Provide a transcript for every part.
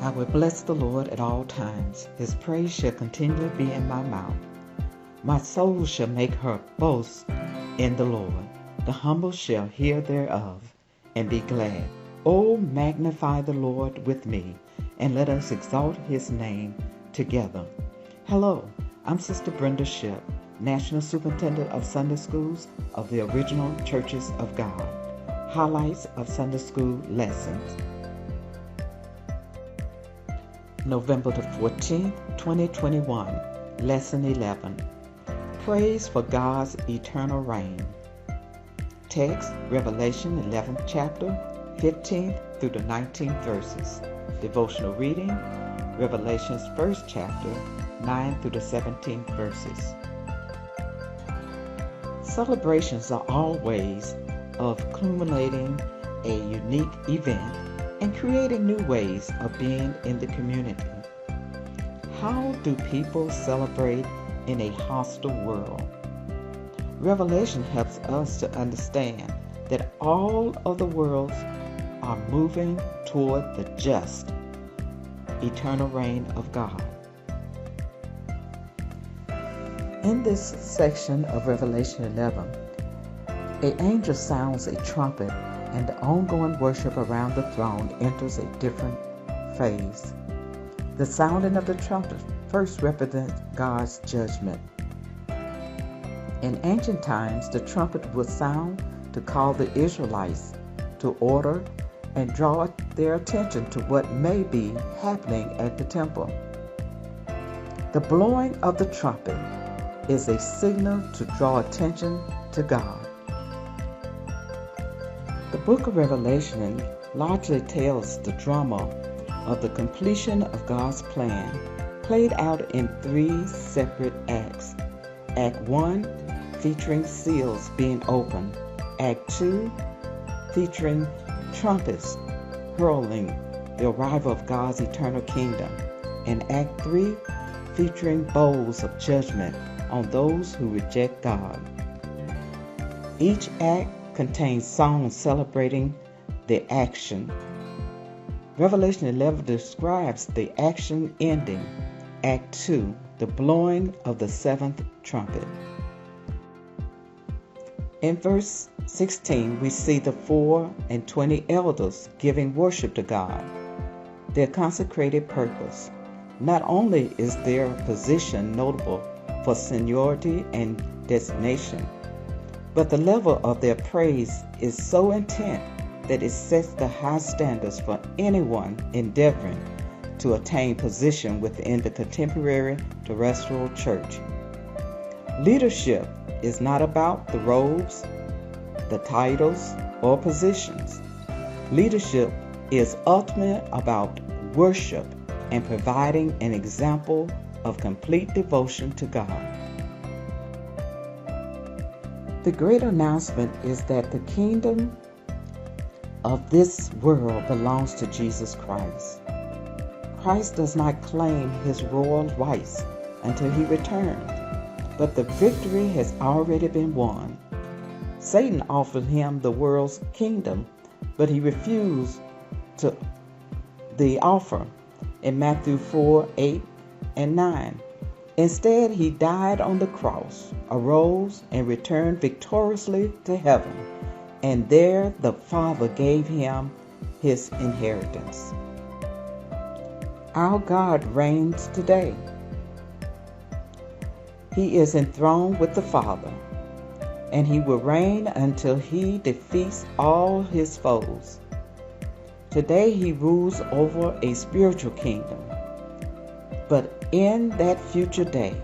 I will bless the Lord at all times. His praise shall continually be in my mouth. My soul shall make her boast in the Lord. The humble shall hear thereof, and be glad. O magnify the Lord with me, and let us exalt his name together. Hello, I'm Sister Brenda Shipp, National Superintendent of Sunday Schools of the Original Churches of God. Highlights of Sunday School Lessons. November the 14th, 2021, Lesson 11. Praise for God's eternal reign. Text, Revelation 11th chapter, 15th through the 19th verses. Devotional reading, Revelation's 1st chapter, 9 through the 17th verses. Celebrations are always of culminating a unique event and creating new ways of being in the community. How do people celebrate in a hostile world? Revelation helps us to understand that all of the worlds are moving toward the just, eternal reign of God. In this section of Revelation 11, an angel sounds a trumpet, and the ongoing worship around the throne enters a different phase. The sounding of the trumpet first represents God's judgment. In ancient times, the trumpet would sound to call the Israelites to order and draw their attention to what may be happening at the temple. The blowing of the trumpet is a signal to draw attention to God. The book of Revelation largely tells the drama of the completion of God's plan, played out in 3 separate acts. Act 1, featuring seals being opened. Act 2, featuring trumpets heralding the arrival of God's eternal kingdom. And Act 3, featuring bowls of judgment on those who reject God. Each act contains songs celebrating the action. Revelation 11 describes the action ending. Act 2, the blowing of the 7th trumpet. In verse 16, we see the 24 elders giving worship to God, their consecrated purpose. Not only is their position notable for seniority and designation, but the level of their praise is so intense that it sets the high standards for anyone endeavoring to attain position within the contemporary terrestrial church. Leadership is not about the robes, the titles, or positions. Leadership is ultimately about worship and providing an example of complete devotion to God. The great announcement is that the kingdom of this world belongs to Jesus Christ. Christ does not claim his royal rights until he returns, but the victory has already been won. Satan offered him the world's kingdom, but he refused the offer in Matthew 4, 8, and 9. Instead, he died on the cross, arose, and returned victoriously to heaven, and there the Father gave him his inheritance. Our God reigns today. He is enthroned with the Father, and he will reign until he defeats all his foes. Today he rules over a spiritual kingdom, but in that future day,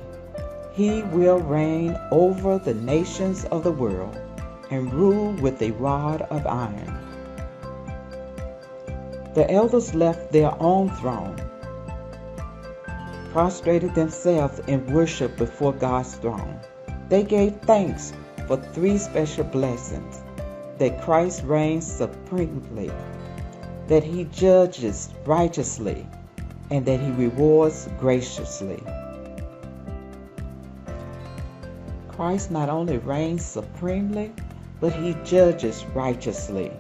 he will reign over the nations of the world and rule with a rod of iron. The elders left their own throne, prostrated themselves in worship before God's throne. They gave thanks for 3 special blessings: that Christ reigns supremely, that he judges righteously, and that he rewards graciously. Christ not only reigns supremely, but he judges righteously.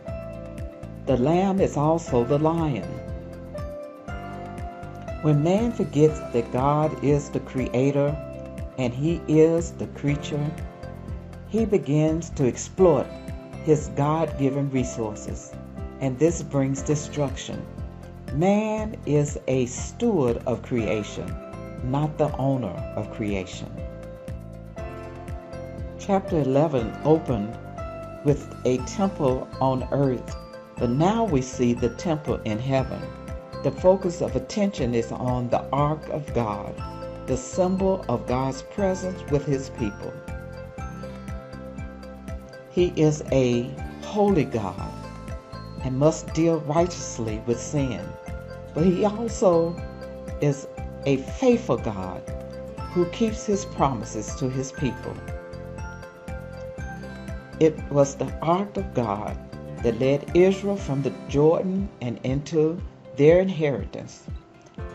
The Lamb is also the Lion. When man forgets that God is the creator and he is the creature, he begins to exploit his God-given resources, and this brings destruction. Man is a steward of creation, not the owner of creation. Chapter 11 opened with a temple on earth, but now we see the temple in heaven. The focus of attention is on the Ark of God, the symbol of God's presence with his people. He is a holy God and must deal righteously with sin, but he also is a faithful God who keeps his promises to his people. It was the Ark of God that led Israel from the Jordan and into their inheritance.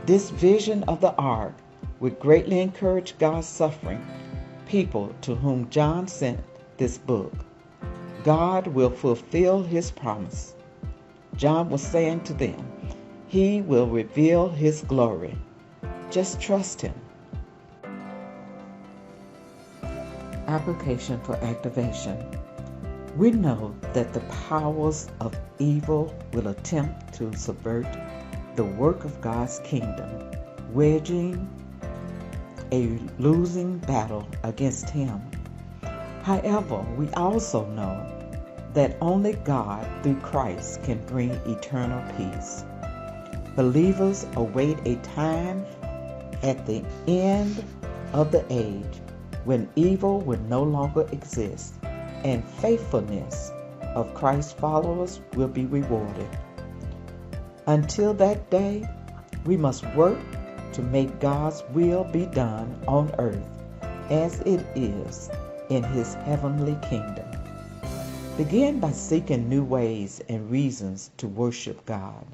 This vision of the Ark would greatly encourage God's suffering people to whom John sent this book. God will fulfill his promise. John was saying to them, he will reveal his glory. Just trust him. Application for activation. We know that the powers of evil will attempt to subvert the work of God's kingdom, waging a losing battle against him. However, we also know that only God through Christ can bring eternal peace. Believers await a time at the end of the age when evil will no longer exist and faithfulness of Christ's followers will be rewarded. Until that day, we must work to make God's will be done on earth as it is in his heavenly kingdom. Begin by seeking new ways and reasons to worship God.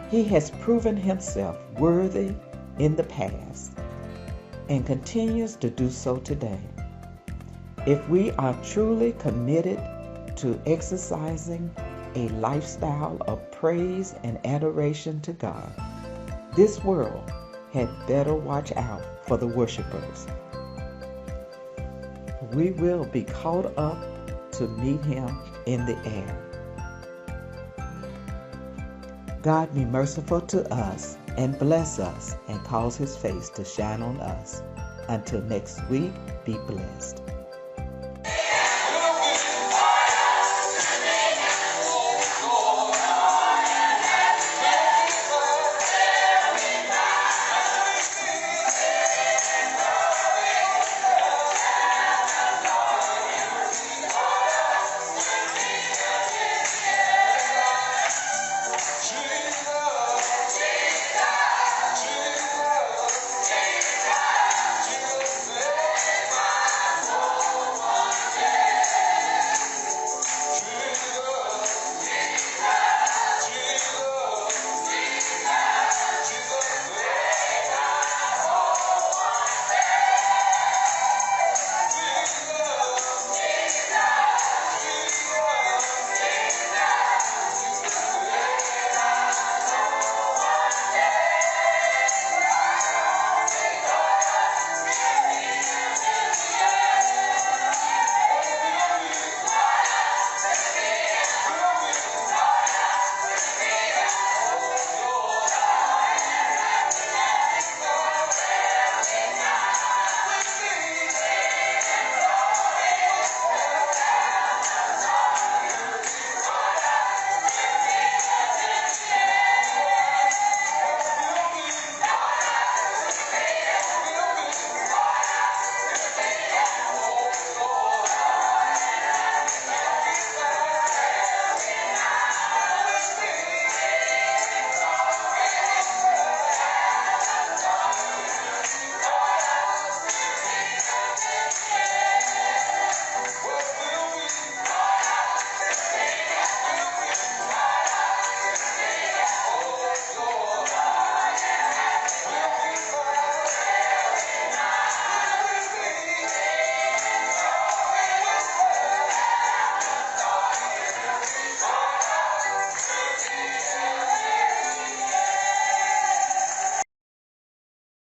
He has proven himself worthy in the past and continues to do so today. If we are truly committed to exercising a lifestyle of praise and adoration to God, this world had better watch out for the worshipers. We will be caught up to meet him in the air. God be merciful to us and bless us and cause his face to shine on us. Until next week, be blessed.